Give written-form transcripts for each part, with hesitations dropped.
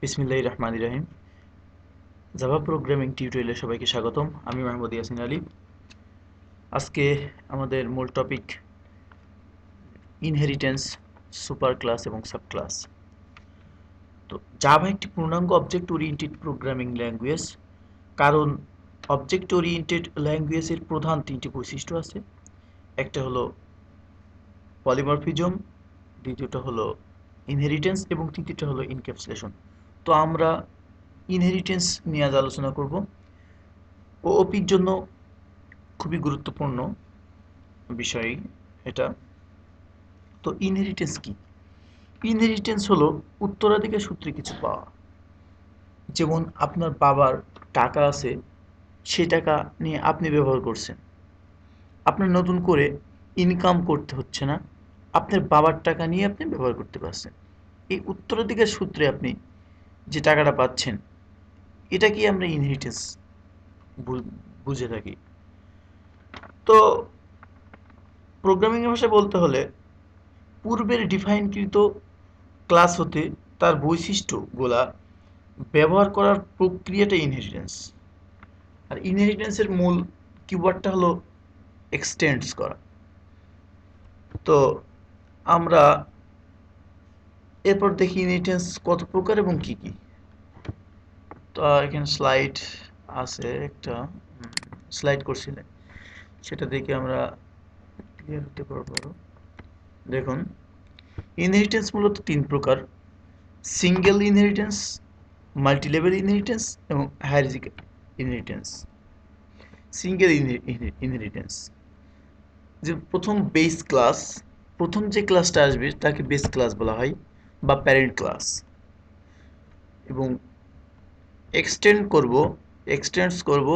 বিসমিল্লাহির রহমানির রহিম। Java programming টিউটোরিয়ালে সবাইকে স্বাগতম। আমি মাহমুদ ইয়াসিন আলী। আজকে আমাদের মূল টপিক ইনহেরিটেন্স, সুপার ক্লাস এবং সাব ক্লাস। তো জাভা একটি পূর্ণাঙ্গ অবজেক্ট ওরিয়েন্টেড প্রোগ্রামিং ল্যাঙ্গুয়েজ। কারণ অবজেক্ট ওরিয়েন্টেড ল্যাঙ্গুয়েজের প্রধান তিনটি বৈশিষ্ট্য আছে। একটা হলো পলিমরফিজম, দ্বিতীয়টা হলো ইনহেরিটেন্স এবং তৃতীয়টা হলো ইনক্যাপসুলেশন। তো আমরা ইনহেরিটেন্স নিয়ে আজ আলোচনা করব। ওপির জন্য খুবই গুরুত্বপূর্ণ বিষয় এটা। তো ইনহেরিটেন্স কি? ইনহেরিটেন্স হলো উত্তরাধিকার সূত্রে কিছু পাওয়া। যেমন আপনার বাবার টাকা আছে, সে টাকা নিয়ে আপনি ব্যবহার করছেন। আপনার নতুন করে ইনকাম করতে হচ্ছে না, আপনার বাবার টাকা নিয়ে আপনি ব্যবহার করতে পারছেন। এই উত্তরাধিকার সূত্রে আপনি যে টাকাটা পাচ্ছেন, এটাকেই আমরা ইনহেরিটেন্স বুঝে থাকি। তো প্রোগ্রামিং ভাষায় বলতে হলে পূর্বের ডিফাইনকৃত ক্লাস হতে তার বৈশিষ্ট্যগুলা ব্যবহার করার প্রক্রিয়াটা ইনহেরিটেন্স। আর ইনহেরিটেন্সের মূল কিওয়ার্ডটা হলো এক্সটেন্ডস করা। তো আমরা এরপর দেখি ইনহেরিটেন্স কত প্রকার এবং কি কি। তো এখানে স্লাইড আছে, একটা স্লাইড করছিলেন, সেটা দেখে আমরা ক্লিয়ার হতে পারবো। দেখুন, ইনহেরিটেন্স মূলত তিন প্রকার: সিঙ্গেল ইনহেরিটেন্স, মাল্টিলেভেল ইনহেরিটেন্স এবং হায়ারার্কিক্যাল ইনহেরিটেন্স। সিঙ্গেল ইনহেরিটেন্স, যে প্রথম বেস ক্লাস, প্রথম যে ক্লাসটা আসবে তাকে বেস ক্লাস বলা হয় বা প্যারেন্ট ক্লাস। এবং এক্সটেন্ডস করব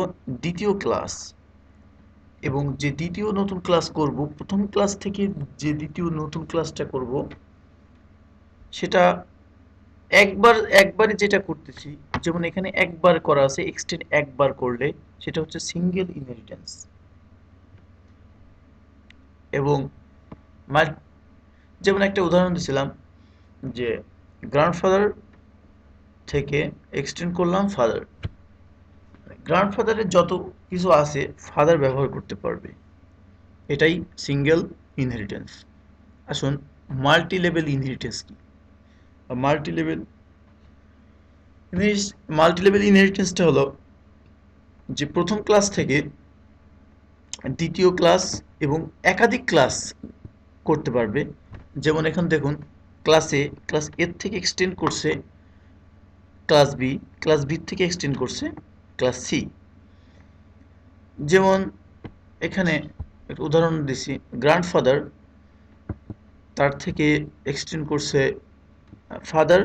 দ্বিতীয় ক্লাস, এবং যে দ্বিতীয় নতুন ক্লাস করব, প্রথম ক্লাস থেকে যে দ্বিতীয় নতুন ক্লাসটা করব, সেটা একবারে যেটা করতেছি, যেমন এখানে একবার করা আছে, এক্সটেন্ড একবার করলে সেটা হচ্ছে সিঙ্গেল ইনহেরিটেন্স। এবং যেমন একটা উদাহরণ দিছিলাম যে গ্র্যান্ডফাদার থেকে এক্সটেন্ড করলাম ফাদার। গ্র্যান্ডফাদারের যত কিছু আছে ফাদার ব্যবহার করতে পারবে, এটাই সিঙ্গেল ইনহেরিটেন্স। আসুন, মাল্টি লেভেল ইনহেরিটেন্স কি? মাল্টি লেভেল ইনহেরিটেন্সটা হলো যে প্রথম ক্লাস থেকে দ্বিতীয় ক্লাস এবং একাধিক ক্লাস করতে পারবে। যেমন এখন দেখুন, ক্লাস এর থেকে এক্সটেন্ড করছে ক্লাস বি, ক্লাস বি থেকে এক্সটেন্ড করছে ক্লাস সি। যেমন এখানে একটা উদাহরণ দিছি, গ্র্যান্ডফাদার তার থেকে এক্সটেন্ড করছে ফাদার,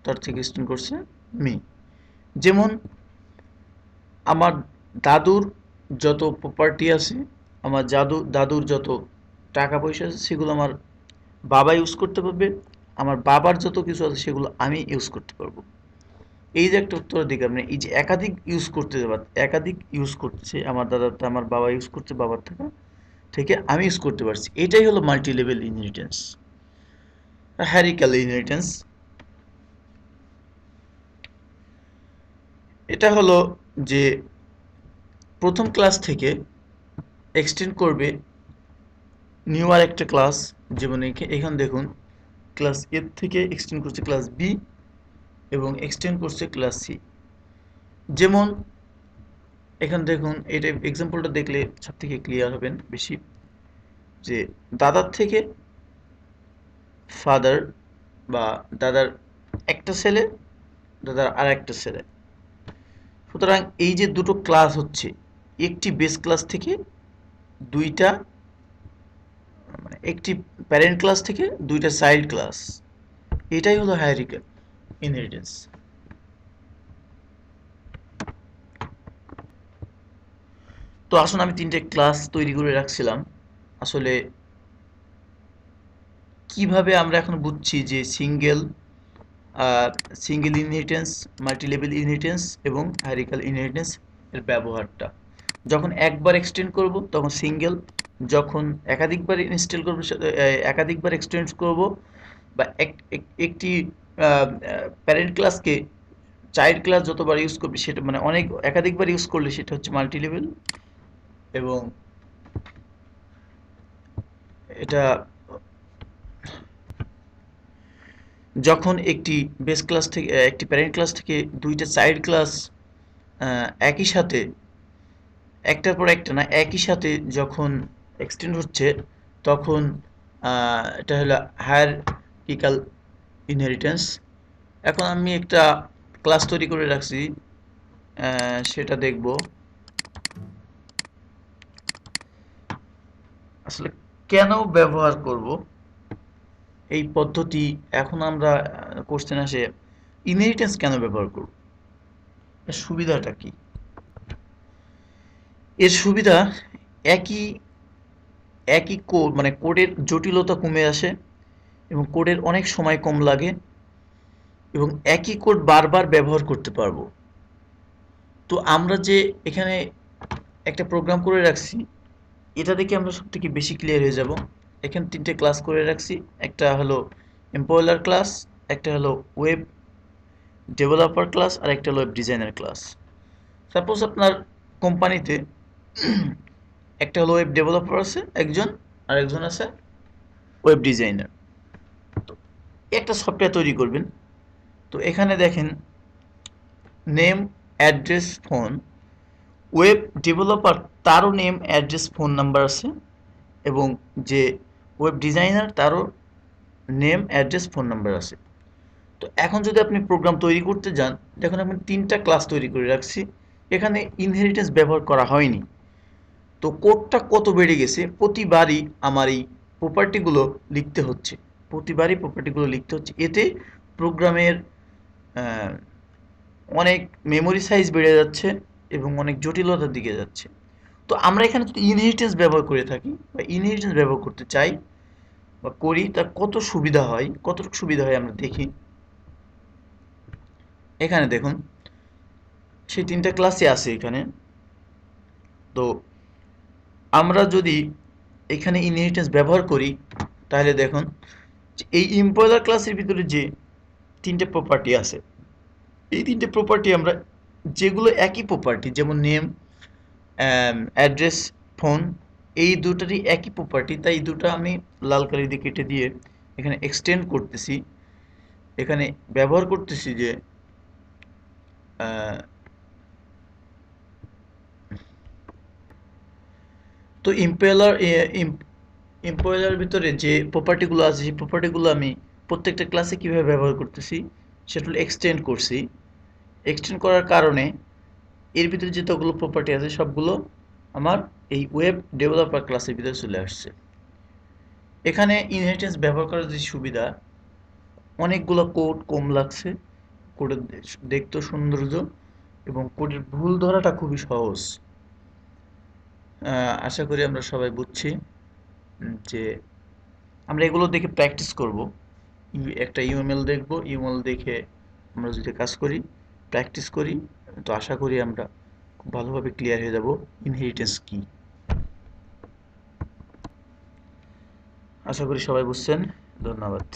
তার থেকে এক্সটেন্ড করছে মি। যেমন আমার দাদুর যত প্রপার্টি আছে, আমার দাদুর যত টাকা পয়সা আছে, সেগুলো আমার বাবা ইউজ করতে পারবে। আমার বাবার যত কিছু আছে সেগুলো আমি ইউজ করতে পারবো। এই যে একটা উত্তরাধিকার, মানে এই যে একাধিক ইউজ করছে, আমার দাদারটা আমার বাবা ইউজ করছে, বাবার থেকে আমি ইউজ করতে পারছি, এটাই হলো মাল্টি লেভেল ইনহেরিটেন্স। হ্যারিক্যাল ইনহেরিটেন্স, এটা হলো যে প্রথম ক্লাস থেকে এক্সটেন্ড করবে নিউ আর একটা ক্লাস। যেমন এখানে দেখুন, ক্লাস এ থেকে এক্সটেন্ড করছে ক্লাস বি এবং এক্সটেন্ড করছে ক্লাস সি। যেমন এখানে দেখুন, এটা এক্সাম্পলটা দেখলে সব থেকে ক্লিয়ার হবেন বেশি, যে দাদার থেকে ফাদার বা দাদার একটা ছেলে, দাদার আর একটা ছেলে। সুতরাং এই যে দুটো ক্লাস হচ্ছে, একটি বেস ক্লাস থেকে দুইটা, মানে একটি প্যারেন্ট ক্লাস থেকে দুইটা চাইল্ড ক্লাস, এটাই হলো হায়ারার্কিক্যাল ইনহেরিটেন্স। তো আসুন, আমি তিনটে ক্লাস তৈরি করে রাখছিলাম। আসলে কিভাবে আমরা এখন বুঝছি যে single inheritance, multi level inheritance এবং হায়ারার্কিক্যাল ইনহেরিটেন্স এর ব্যবহারটা? যখন একবার এক্সটেন্ড করব তখন সিঙ্গেল, যখন একাধিকবার এক্সটেন্ড করব বা একটি প্যারেন্ট ক্লাসকে চাইল্ড ক্লাস যতবার ইউজ করবে সেটা মানে অনেক একাধিকবার ইউজ করলে সেটা হচ্ছে মাল্টি লেভেল। এবং এটা যখন একটি বেস ক্লাস থেকে একটি প্যারেন্ট ক্লাস থেকে দুইটা চাইল্ড ক্লাস একই সাথে একটার পর একটা না একই সাথে যখন এক্সটেন্ড হচ্ছে তখন এটা হলো হায়ারার্কিক্যাল ইনহেরিটেন্স। এখন আমি একটা ক্লাস তৈরি করে রাখছি, সেটা দেখব আসলে কেন ব্যবহার করব এই পদ্ধতি। এখন আমরা কোশ্চেন আসে ইনহেরিটেন্স কেন ব্যবহার করব, এর সুবিধাটা কি? এর সুবিধা একই একই কোড মানে কোডের জটিলতা কমে আসে এবং কোডের অনেক সময় কম লাগে এবং একই কোড বারবার ব্যবহার করতে পারবো। তো আমরা যে এখানে একটা প্রোগ্রাম করে রাখছি এটা দেখে আমরা সব থেকে বেশি ক্লিয়ার হয়ে যাব। এখানে তিনটে ক্লাস করে রাখছি, একটা হলো এমপ্লয়ার ক্লাস, একটা হলো ওয়েব ডেভেলপার ক্লাস, আর একটা হলো ওয়েব ডিজাইনার ক্লাস। সাপোজ আপনার কোম্পানিতে একটা হলো ওয়েব ডেভেলপার আছে একজন, আর একজন আছে ওয়েব ডিজাইনার। তো একটা সফটওয়্যার তৈরি করবেন, তো এখানে দেখেন name, address, phone. Web developer তারও নেম, অ্যাড্রেস, ফোন নাম্বার আছে এবং যে ওয়েব ডিজাইনার তারও নেম, অ্যাড্রেস, ফোন নাম্বার আছে। তো এখন যদি আপনি প্রোগ্রাম তৈরি করতে যান, দেখুন আমি তিনটা ক্লাস তৈরি করে রাখছি, এখানে ইনহেরিটেন্স ব্যবহার করা হয়নি। তো কোডটা কত বেড়ে গেছে, প্রতিবারই আমার এই প্রপার্টিগুলো লিখতে হচ্ছে, প্রতিবারই প্রপার্টিগুলো লিখতে হচ্ছে। এতে প্রোগ্রামের অনেক মেমোরি সাইজ বেড়ে যাচ্ছে এবং অনেক জটিলতার দিকে যাচ্ছে। তো আমরা এখানে যদি ইনহেরিটেন্স ব্যবহার করে থাকি বা ইনহেরিটেন্স ব্যবহার করতে চাই বা করি, তা কত সুবিধা হয়, কতটুকু সুবিধা হয় আমরা দেখি। এখানে দেখুন সেই তিনটা ক্লাসই আছে এখানে। তো আমরা যদি এখানে ইনহেরিটেন্স ব্যবহার করি তাহলে দেখুন যে এই এমপ্লয়ার ক্লাসের ভিতরে যে তিনটে প্রপার্টি আছে, এই তিনটে প্রপার্টি আমরা যেগুলো একই প্রপার্টি, যেমন নেম, অ্যাড্রেস, ফোন, এই দুটারই একই প্রপার্টি, তাই এই দুটো আমি লাল কালি দিয়ে কেটে দিয়ে এখানে এক্সটেন্ড করতেছি। এখানে ব্যবহার করতেছি যে তো এমপ্লয়ার ভিতরে যে প্রপার্টিগুলো আছে সেই প্রপার্টিগুলো আমি প্রত্যেকটা ক্লাসে কিভাবে ব্যবহার করতেছি সেগুলো এক্সটেন্ড করছি। এক্সটেন্ড করার কারণে এর ভিতরে যতগুলো প্রপার্টি আছে সবগুলো আমার এই ওয়েব ডেভেলপার ক্লাসের ভিতরে চলে আসছে। এখানে ইনহেরিটেন্স ব্যবহার করার যে সুবিধা, অনেকগুলো কোড কম লাগছে, কোডের দেখতে সৌন্দর্য এবং কোডের ভুল ধরাটা খুবই সহজ। আশা করি আমরা সবাই বুঝছি যে আমরা এগুলো দেখে প্র্যাকটিস করব। একটা ইউএমএল দেখব, ইউএমএল দেখে আমরা যদি কাজ করি, প্র্যাকটিস করি, তো আশা করি আমরা খুব ভালোভাবে ক্লিয়ার হয়ে যাব ইনহেরিটেন্স কি। আশা করি সবাই বুঝছেন। ধন্যবাদ।